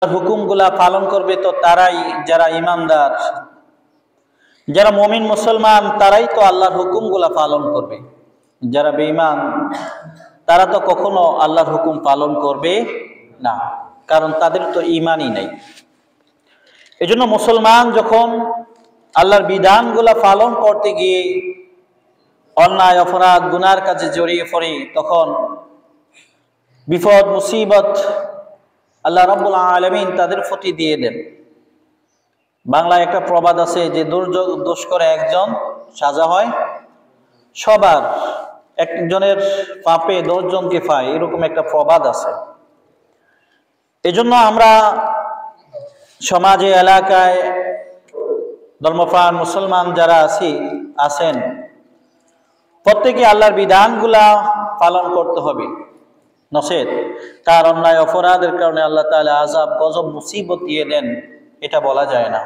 হুকুমগুলা পালন করবে তো তারাই যারা ইমানদার, যারা মুমিন মুসলমান তারাই তো আল্লাহর হুকুমগুলা পালন করবে। যারা বেঈমান তারা তো কখনো আল্লাহর হুকুম পালন করবে না, কারণ তাদের তো ঈমানই নেই। এজন্য মুসলমান যখন আল্লাহর বিধানগুলা পালন করতে গিয়ে অন্যায় অপরাধ গুনার কাজে জড়িয়ে পড়ে, তখন বিপদ মুসিবত আল্লাহ রাব্বুল আলামিন তাদের প্রতি দিয়ে দেন। বাংলায় একটা প্রবাদ আছে যে দোষ করে একজন সাজা হয় সবার, একজনের পাপে 10 জনকে পায়, এরকম একটা প্রবাদ আছে। এজন্য আমরা সমাজে এলাকায় ধর্মপ্রাণ মুসলমান যারা আছেন প্রত্যেকে আল্লাহর বিধানগুলা পালন করতে হবে, নচেত তার অন্যায় অপরাধের কারণে আল্লাহ তাআলা আযাব গজব মুসিবত দিয়ে দেন, এটা বলা যায় না।